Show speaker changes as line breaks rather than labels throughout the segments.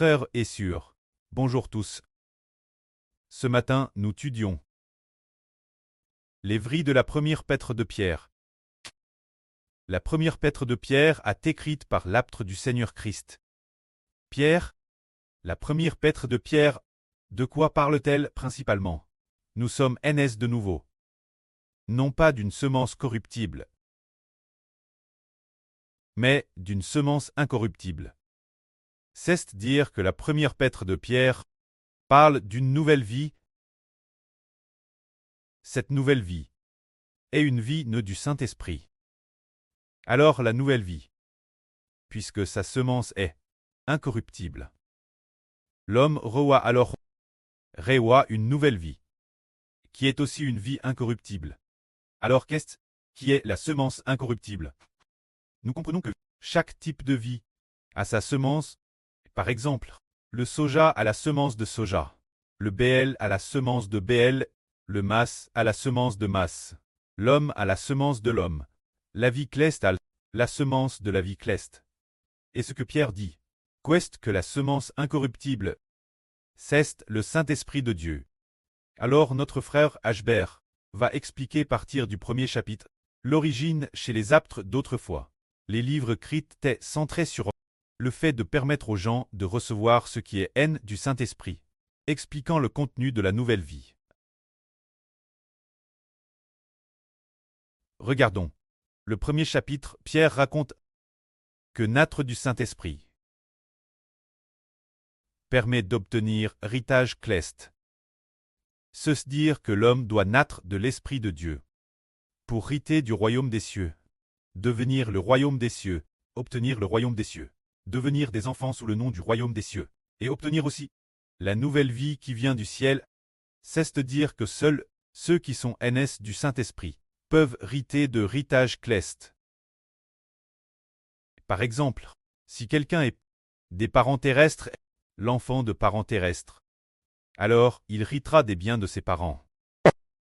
frères et sœurs, bonjour tous. Ce matin, nous étudions les vries de la première Pètre de Pierre. La première Pètre de Pierre a été écrite par l'apôtre du Seigneur Christ. Pierre, la première Pètre de Pierre, de quoi parle-t-elle principalement? Nous sommes nés de nouveau. Non pas d'une semence corruptible, mais d'une semence incorruptible. C'est-à-dire que la première Pètre de Pierre parle d'une nouvelle vie. Cette nouvelle vie est une vie née du Saint-Esprit. Alors la nouvelle vie, puisque sa semence est incorruptible, l'homme reçoit une nouvelle vie, qui est aussi une vie incorruptible. Alors qu'est-ce qui est la semence incorruptible? Nous comprenons que chaque type de vie a sa semence. Par exemple, le soja a la semence de soja, le BL a la semence de BL, le mas a la semence de mas, l'homme a la semence de l'homme, la vie cleste a la semence de la vie cleste. Et ce que Pierre dit, qu'est-ce que la semence incorruptible? C'est le Saint-Esprit de Dieu. Alors notre frère Ashbert va expliquer partir du premier chapitre l'origine chez les apôtres d'autrefois. Les livres écrits étaient centrés sur le fait de permettre aux gens de recevoir ce qui est haine du Saint-Esprit, expliquant le contenu de la nouvelle vie. Regardons. Le premier chapitre, Pierre raconte que naître du Saint-Esprit permet d'obtenir héritage cleste. C'est-à-dire que l'homme doit naître de l'Esprit de Dieu pour hériter du royaume des cieux, devenir le royaume des cieux, obtenir le royaume des cieux, devenir des enfants sous le nom du royaume des cieux, et obtenir aussi la nouvelle vie qui vient du ciel. C'est-à-dire que seuls ceux qui sont nés du Saint-Esprit peuvent hériter de héritage cleste. Par exemple, si quelqu'un est des parents terrestres, l'enfant de parents terrestres, alors il héritera des biens de ses parents.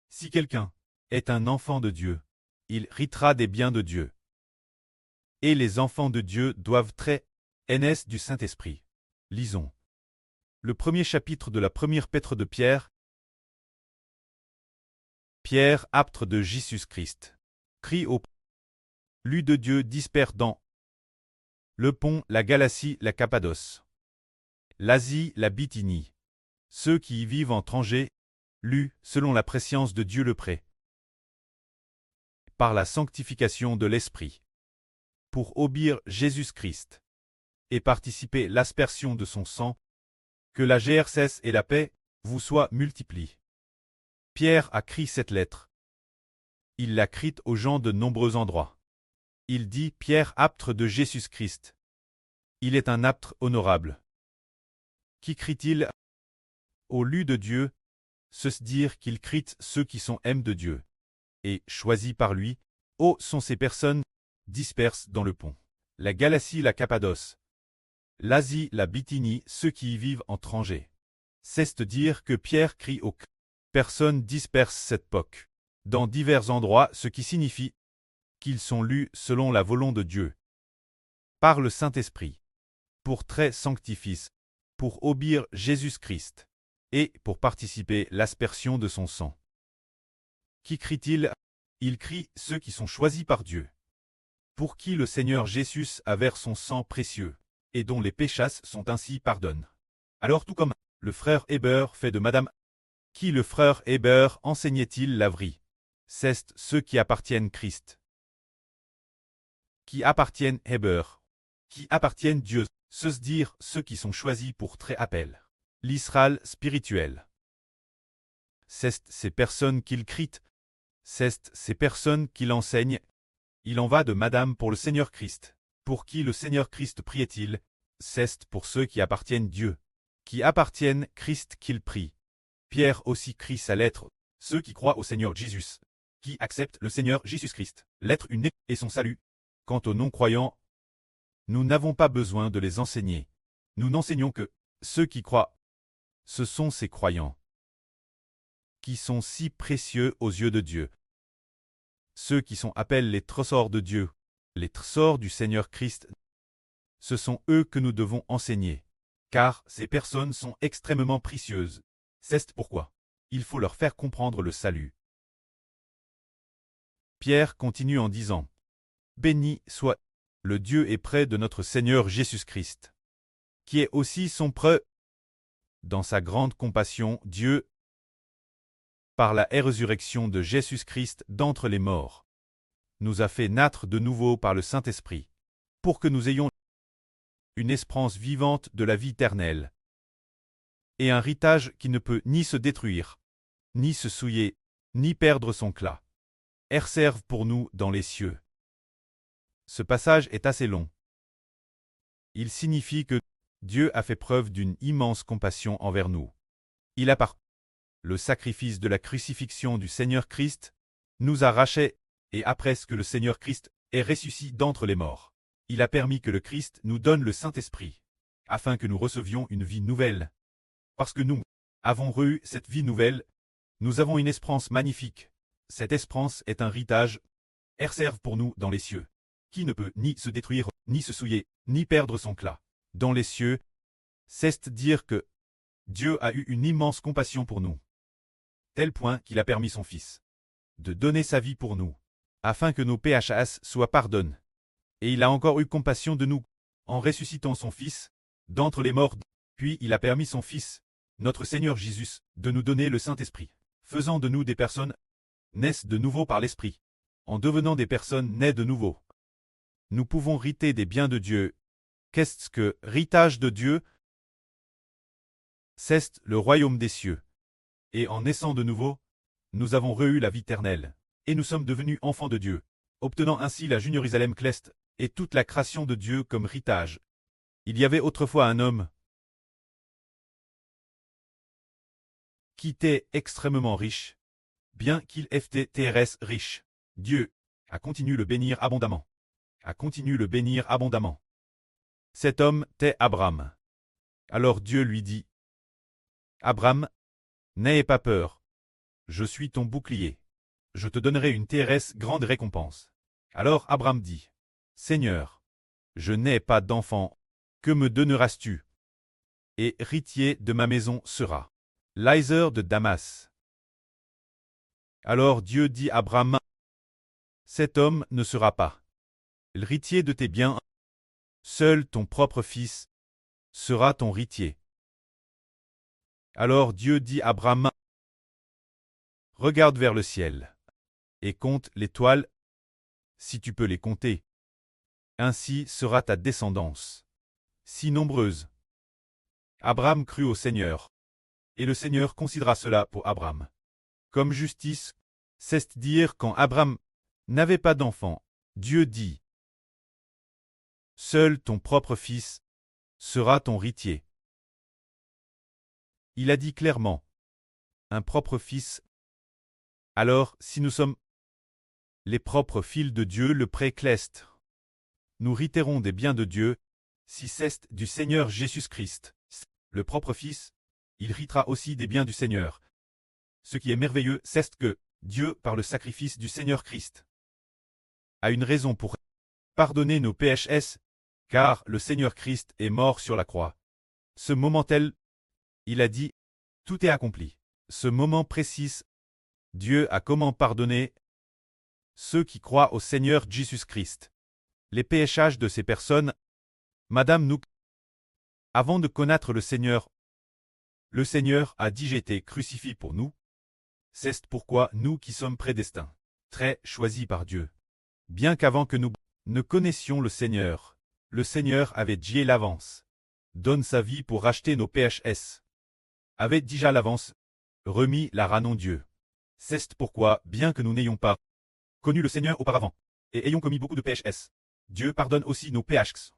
Si quelqu'un est un enfant de Dieu, il héritera des biens de Dieu. Et les enfants de Dieu doivent être nés du Saint-Esprit. Lisons. Le premier chapitre de la première Pètre de Pierre. Pierre, apôtre de Jésus-Christ, crie au lu de Dieu dispersé dans le Pont, la Galatie, la Cappadoce, l'Asie, la Bithynie, ceux qui y vivent en étrangers, lus, selon la prescience de Dieu le prêt, par la sanctification de l'Esprit, pour obéir Jésus-Christ, et participer l'aspersion de son sang, que la grâce et la paix vous soient multipliées. Pierre a écrit cette lettre. Il l'a écrite aux gens de nombreux endroits. Il dit Pierre, apôtre de Jésus-Christ. Il est un apôtre honorable. Qui crie-t-il? Au lieu de Dieu, c'est-à-dire qu'il crie ceux qui sont aimés de Dieu, et choisis par lui, sont ces personnes disperses dans le Pont, la Galatie, la Cappadoce, l'Asie, la Bithynie, ceux qui y vivent en étrangers. C'est-à-dire que Pierre crie aux personnes disperses cette époque, dans divers endroits, ce qui signifie qu'ils sont lus selon la volonté de Dieu, par le Saint-Esprit, pour très sanctifier, pour obéir Jésus-Christ, et pour participer l'aspersion de son sang. Qui crie-t-il? Il crie ceux qui sont choisis par Dieu, pour qui le Seigneur Jésus a versé son sang précieux, et dont les péchés sont ainsi pardonnés. Alors tout comme le frère Héber fait de Madame, qui le frère Héber enseignait-il la vraie? C'est ceux qui appartiennent Christ, qui appartiennent Héber, qui appartiennent Dieu, c'est-à-dire ceux qui sont choisis pour très appel. L'Israël spirituel. C'est ces personnes qu'il crie, c'est ces personnes qu'il enseigne. Il en va de Madame pour le Seigneur Christ. Pour qui le Seigneur Christ priait-il? C'est pour ceux qui appartiennent Dieu, qui appartiennent Christ qu'il prie. Pierre aussi crie sa lettre, ceux qui croient au Seigneur Jésus, qui acceptent le Seigneur Jésus-Christ, l'être unique et son salut. Quant aux non-croyants, nous n'avons pas besoin de les enseigner. Nous n'enseignons que ceux qui croient. Ce sont ces croyants qui sont si précieux aux yeux de Dieu. Ceux qui sont appelés les trésors de Dieu, les trésors du Seigneur Christ, ce sont eux que nous devons enseigner. car ces personnes sont extrêmement précieuses. C'est pourquoi il faut leur faire comprendre le salut. Pierre continue en disant « Béni soit le Dieu et près de notre Seigneur Jésus-Christ, qui est aussi son preux. Dans sa grande compassion, Dieu, par la résurrection de Jésus-Christ d'entre les morts, nous a fait naître de nouveau par le Saint-Esprit, pour que nous ayons une espérance vivante de la vie éternelle, et un héritage qui ne peut ni se détruire, ni se souiller, ni perdre son éclat, réserve pour nous dans les cieux. » Ce passage est assez long. Il signifie que Dieu a fait preuve d'une immense compassion envers nous. Il a par le sacrifice de la crucifixion du Seigneur Christ, nous a rachetés, et après ce que le Seigneur Christ est ressuscité d'entre les morts, il a permis que le Christ nous donne le Saint-Esprit, afin que nous recevions une vie nouvelle. Parce que nous avons reçu cette vie nouvelle, nous avons une espérance magnifique. Cette espérance est un héritage, réserve pour nous dans les cieux, qui ne peut ni se détruire, ni se souiller, ni perdre son éclat. Dans les cieux, c'est dire que Dieu a eu une immense compassion pour nous, tel point qu'il a permis son Fils de donner sa vie pour nous, afin que nos péchés soient pardonnés. Et il a encore eu compassion de nous, en ressuscitant son Fils d'entre les morts, puis il a permis son Fils, notre Seigneur Jésus, de nous donner le Saint-Esprit, faisant de nous des personnes naissent de nouveau par l'Esprit. En devenant des personnes nées de nouveau, nous pouvons hériter des biens de Dieu. Qu'est-ce que héritage de Dieu? C'est le royaume des cieux. Et en naissant de nouveau, nous avons reçu la vie éternelle, et nous sommes devenus enfants de Dieu, obtenant ainsi la Jérusalem céleste et toute la création de Dieu comme héritage. Il y avait autrefois un homme qui était extrêmement riche, bien qu'il était riche. Dieu a continué le bénir abondamment. Cet homme était Abraham. Alors Dieu lui dit, « Abraham, n'aie pas peur. Je suis ton bouclier. Je te donnerai une grande récompense. » Alors Abraham dit, « Seigneur, je n'ai pas d'enfant. Que me donneras-tu? Et héritier de ma maison sera Eliezer de Damas. » Alors Dieu dit à Abraham, « Cet homme ne sera pas l'héritier de tes biens. Seul ton propre fils sera ton héritier. » Alors Dieu dit à Abraham, « Regarde vers le ciel et compte les étoiles, si tu peux les compter. Ainsi sera ta descendance, si nombreuse. » Abraham crut au Seigneur, et le Seigneur considéra cela pour Abraham comme justice. C'est dire quand Abraham n'avait pas d'enfant, Dieu dit, « Seul ton propre fils sera ton héritier. » Il a dit clairement, un propre fils. Alors, si nous sommes les propres fils de Dieu le pré-céleste, nous hériterons des biens de Dieu, si c'est du Seigneur Jésus-Christ, le propre fils, il héritera aussi des biens du Seigneur. Ce qui est merveilleux, c'est que Dieu, par le sacrifice du Seigneur Christ, a une raison pour pardonner nos péchés, car le Seigneur Christ est mort sur la croix. Ce moment tel, il a dit, tout est accompli. Ce moment précis, Dieu a comment pardonner ceux qui croient au Seigneur Jésus-Christ. Les péchés de ces personnes, Madame nous, avant de connaître le Seigneur a dit j'étais crucifié pour nous. C'est pourquoi nous qui sommes prédestinés, très choisis par Dieu. Bien qu'avant que nous ne connaissions le Seigneur avait déjà l'avance. Donne sa vie pour racheter nos péchés. Avait déjà l'avance remis la ranon Dieu. C'est pourquoi, bien que nous n'ayons pas connu le Seigneur auparavant, et ayons commis beaucoup de péchés, Dieu pardonne aussi nos péchés.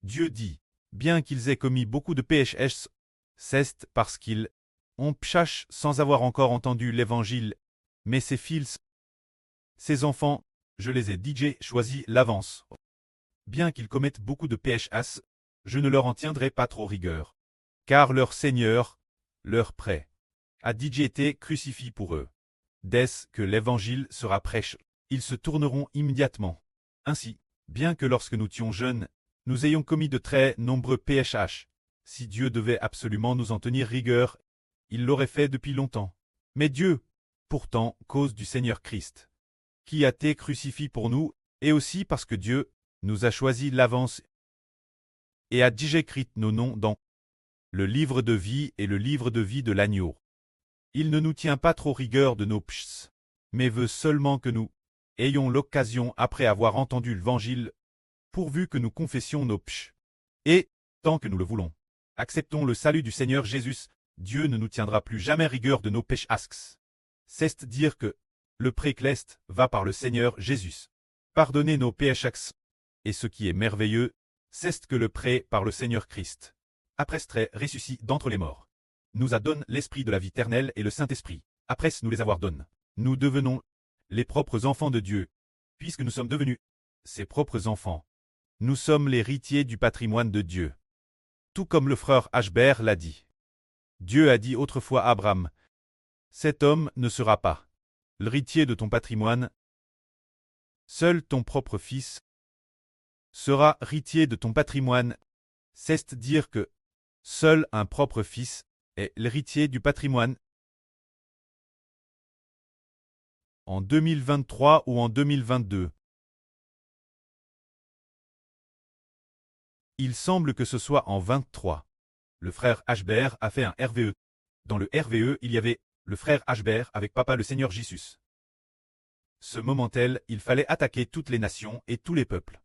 Dieu dit, bien qu'ils aient commis beaucoup de péchés, c'est parce qu'ils ont péché sans avoir encore entendu l'Évangile, mais ces fils, ces enfants, je les ai déjà choisis l'avance. Bien qu'ils commettent beaucoup de péchés, je ne leur en tiendrai pas trop rigueur, car leur Seigneur, leur prêt, a déjà été crucifié pour eux. Dès que l'Évangile sera prêché, ils se tourneront immédiatement. Ainsi, bien que lorsque nous étions jeunes, nous ayons commis de très nombreux péchés, Si Dieu devait absolument nous en tenir rigueur, il l'aurait fait depuis longtemps. Mais Dieu, pourtant, cause du Seigneur Christ, qui a été crucifié pour nous, et aussi parce que Dieu nous a choisi l'avance et a déjà écrit nos noms dans le livre de vie et le livre de vie de l'agneau. Il ne nous tient pas trop rigueur de nos pchs, mais veut seulement que nous ayons l'occasion, après avoir entendu l'Évangile, pourvu que nous confessions nos pchs. Et, tant que nous le voulons, acceptons le salut du Seigneur Jésus, Dieu ne nous tiendra plus jamais rigueur de nos péchés. C'est dire que le précleste va par le Seigneur Jésus pardonner nos péchés. Et ce qui est merveilleux, c'est que le pré par le Seigneur Christ, après s'être ressuscité d'entre les morts, nous a donné l'Esprit de la vie éternelle et le Saint-Esprit. Après nous les avoir donnés, nous devenons les propres enfants de Dieu, puisque nous sommes devenus ses propres enfants. Nous sommes l'héritier du patrimoine de Dieu. Tout comme le frère Ashbert l'a dit. Dieu a dit autrefois à Abraham, « Cet homme ne sera pas l'héritier de ton patrimoine, seul ton propre fils sera héritier de ton patrimoine. » C'est dire que seul un propre fils est l'héritier du patrimoine. En 2023 ou en 2022. Il semble que ce soit en 23. Le frère Ashbert a fait un RVE. Dans le RVE, il y avait le frère Ashbert avec papa le Seigneur Jésus. Ce moment-tel, il fallait attaquer toutes les nations et tous les peuples.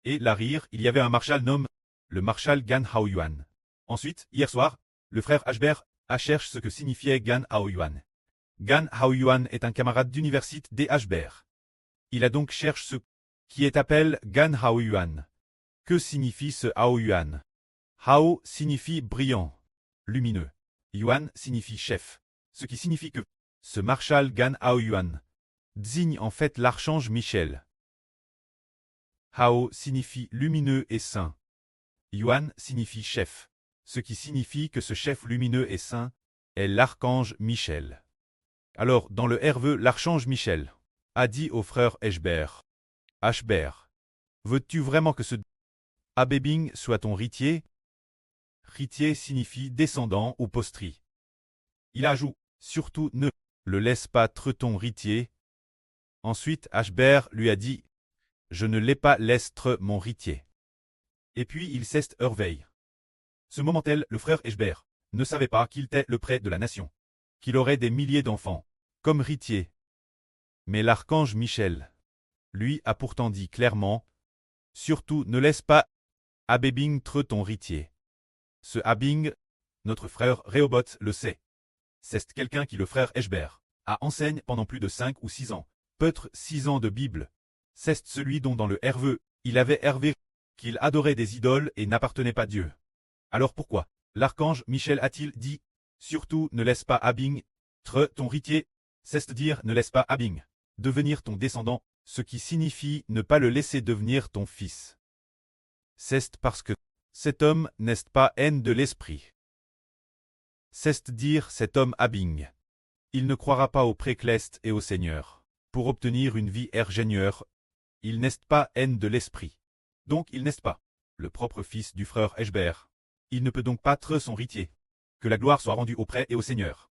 Et là rire, il y avait un marshal nommé le marshal Gan Haoyuan. Ensuite, hier soir, le frère Ashbert a cherché ce que signifiait Gan Haoyuan. Gan Haoyuan est un camarade d'université des Ashbert. Il a donc cherché ce qui est appelé Gan Haoyuan. Que signifie ce Haoyuan? Hao signifie brillant, lumineux. Yuan signifie chef. Ce qui signifie que ce marshal Gan Haoyuan désigne en fait l'archange Michel. Hao signifie lumineux et saint. Yuan signifie chef. Ce qui signifie que ce chef lumineux et saint est l'archange Michel. Alors, dans le RVE, l'archange Michel a dit au frère Ashbert, « Ashbert, veux-tu vraiment que ce Abébing soit ton héritier ?» Héritier signifie descendant ou postri. Il ajoute, « Surtout ne le laisse pas être ton héritier. » Ensuite, Ashbert lui a dit, « Je ne l'ai pas laissé être mon héritier. » Et puis il s'est réveillé. Ce moment-tel, le frère Ashbert ne savait pas qu'il était le prêtre de la nation, qu'il aurait des milliers d'enfants, comme héritiers. Mais l'archange Michel, lui, a pourtant dit clairement, « Surtout ne laisse pas Abébing être ton héritier. » Ce Abing, notre frère Rehoboth le sait. C'est quelqu'un qui le frère Ashbert a enseigné pendant plus de 5 ou 6 ans, peut-être 6 ans de Bible. C'est celui dont dans le RVE, il avait hervé qu'il adorait des idoles et n'appartenait pas à Dieu. Alors pourquoi l'archange Michel a-t-il dit « Surtout ne laisse pas Abing être ton héritier », c'est-à-dire ne laisse pas Abing devenir ton descendant, ce qui signifie ne pas le laisser devenir ton fils. C'est parce que cet homme n'est pas haine de l'esprit. C'est dire cet homme Abing. Il ne croira pas au précleste et au Seigneur. Pour obtenir une vie ingénieure, il n'est pas haine de l'esprit. Donc il n'est pas le propre fils du frère Ashbert. Il ne peut donc pas être son héritier. Que la gloire soit rendue au prêtre et au Seigneur.